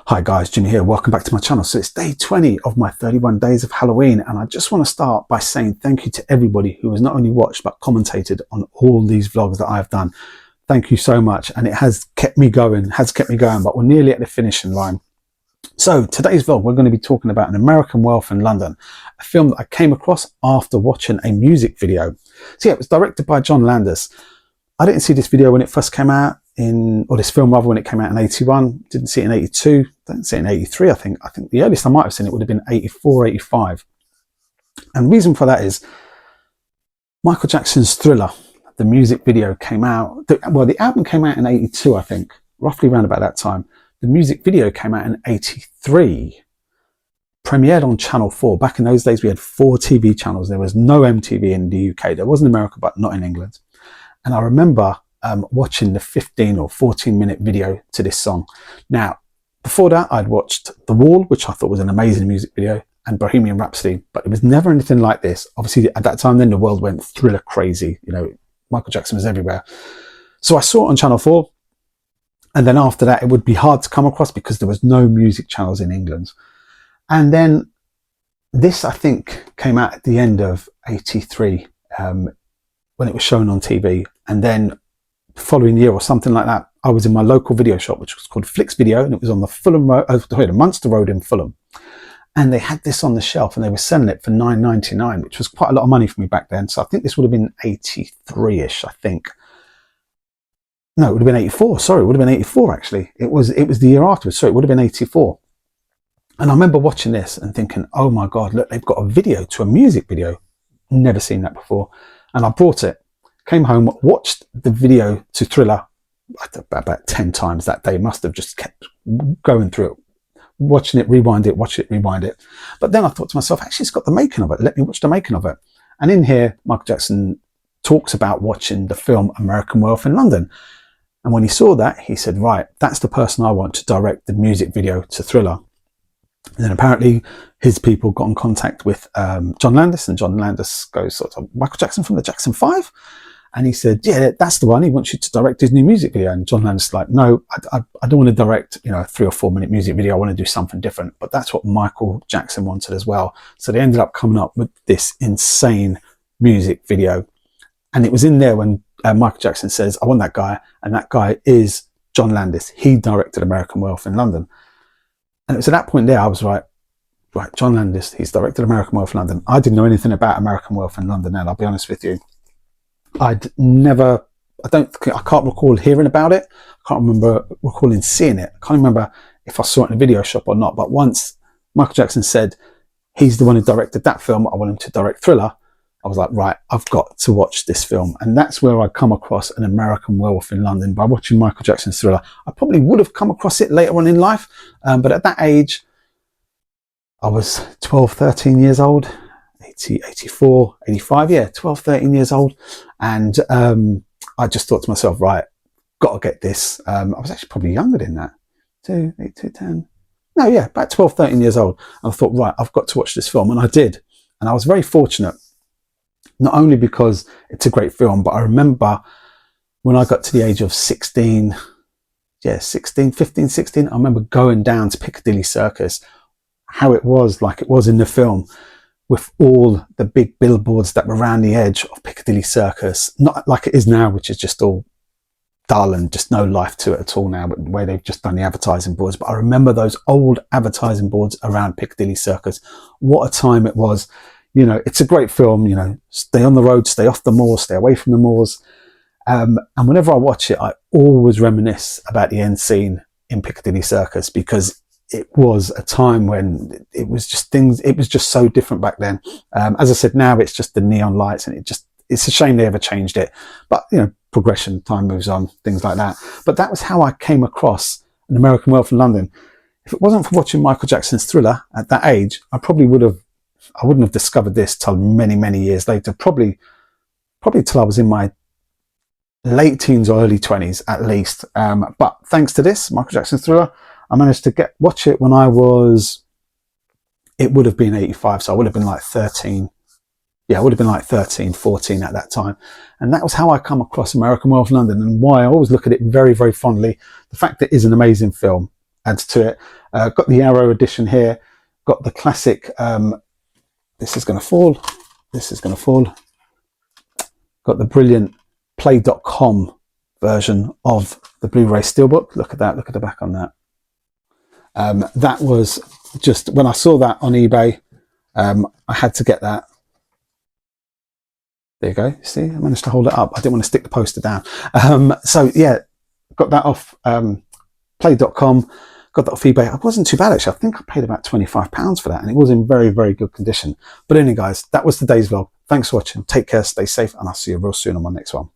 Hi guys, Jimmy here. Welcome back to my channel. So it's day 20 of my 31 days of Halloween, and I just want to start by saying thank you to everybody who has not only watched but commentated on all these vlogs that I've done. Thank you so much, and it has kept me going, but we're nearly at the finishing line. So today's vlog, we're going to be talking about An American Werewolf in London, a film that I came across after watching a music video. So yeah, it was directed by John Landis. I didn't see this video when it first came out, or this film rather, when it came out in 81. Didn't see it in 82, didn't see it in 83. I think the earliest I might have seen it would have been 84, 85. And the reason for that is Michael Jackson's Thriller, the music video came out, the album came out in 82, I think, roughly around about that time. The music video came out in 83, premiered on Channel 4. Back in those days, we had 4 TV channels. There was no MTV in the UK. There was in America, but not in England. And I remember watching the 15 or 14 minute video to this song. Now, before that, I'd watched The Wall, which I thought was an amazing music video, and Bohemian Rhapsody, but it was never anything like this. Obviously, at that time, then the world went Thriller crazy. You know, Michael Jackson was everywhere. So I saw it on Channel 4. And then after that, it would be hard to come across because there was no music channels in England. And then this, I think, came out at the end of 83 when it was shown on TV. And then the following year or something like that, I was in my local video shop, which was called Flicks Video, and it was on the Fulham Road, Munster Road in Fulham. And they had this on the shelf and they were selling it for £9.99, which was quite a lot of money for me back then. So I think this would have been 83-ish, I think. No, it would have been 84. Sorry, it would have been 84, actually. It was the year afterwards. So it would have been 84. And I remember watching this and thinking, oh my God, look, they've got a video to a music video. Never seen that before. And I brought it, came home, watched the video to Thriller about 10 times that day. Must have just kept going through it, watching it, rewind it, watch it, rewind it. But then I thought to myself, actually, it's got the making of it. Let me watch the making of it. And in here, Michael Jackson talks about watching the film American Werewolf in London. And when he saw that, he said, right, that's the person I want to direct the music video to Thriller. And then apparently his people got in contact with John Landis, and John Landis goes, sort of, Michael Jackson from the Jackson 5? And he said, yeah, that's the one. He wants you to direct his new music video. And John Landis is like, no, I don't want to direct, a 3 or 4 minute music video. I want to do something different. But that's what Michael Jackson wanted as well. So they ended up coming up with this insane music video. And it was in there when Michael Jackson says, I want that guy. And that guy is John Landis. He directed American Werewolf in London. And it was at that point there, I was like, right, John Landis, he's directed American Werewolf in London. I didn't know anything about American Werewolf in London, and I'll be honest with you. I can't recall hearing about it. I can't remember recalling seeing it. I can't remember if I saw it in a video shop or not. But once Michael Jackson said, he's the one who directed that film, I want him to direct Thriller, I was like, right, I've got to watch this film. And that's where I come across An American Werewolf in London, by watching Michael Jackson's Thriller. I probably would have come across it later on in life, but at that age, I was 12, 13 years old, 84, 85, yeah, 12, 13 years old. And I just thought to myself, right, got to get this. I was actually probably younger than that, 2, 8, 2, 10. No, yeah, about 12, 13 years old. And I thought, right, I've got to watch this film. And I did. And I was very fortunate. Not only because it's a great film, but I remember when I got to the age of 16, 15, 16, I remember going down to Piccadilly Circus, how it was like it was in the film, with all the big billboards that were around the edge of Piccadilly Circus. Not like it is now, which is just all dull and just no life to it at all now, but where they've just done the advertising boards. But I remember those old advertising boards around Piccadilly Circus. What a time it was. It's a great film, stay on the road, stay off the moors, stay away from the moors. And whenever I watch it, I always reminisce about the end scene in Piccadilly Circus, because it was a time when it was just so different back then. As I said, now it's just the neon lights, and it's a shame they ever changed it. But, progression, time moves on, things like that. But that was how I came across An American Werewolf in London. If it wasn't for watching Michael Jackson's Thriller at that age, I wouldn't have discovered this till many, many years later, probably till I was in my late teens or early 20s at least. But thanks to this, Michael Jackson's Thriller, I managed to watch it when it would have been 85, so I would have been like 13. Yeah, I would have been like 13, 14 at that time. And that was how I come across American Werewolf in London, and why I always look at it very, very fondly. The fact that it is an amazing film. adds to it. Got the Arrow edition here. Got the classic, this is going to fall. This is going to fall. Got the brilliant Play.com version of the Blu-ray Steelbook. Look at that. Look at the back on that. That was just, when I saw that on eBay, I had to get that. There you go. See, I managed to hold it up. I didn't want to stick the poster down. So yeah, got that off Play.com. Got that off eBay. It wasn't too bad actually. I think I paid about £25 for that, and it was in very, very good condition. But anyway, guys, that was today's vlog. Thanks for watching. Take care, stay safe, and I'll see you real soon on my next one.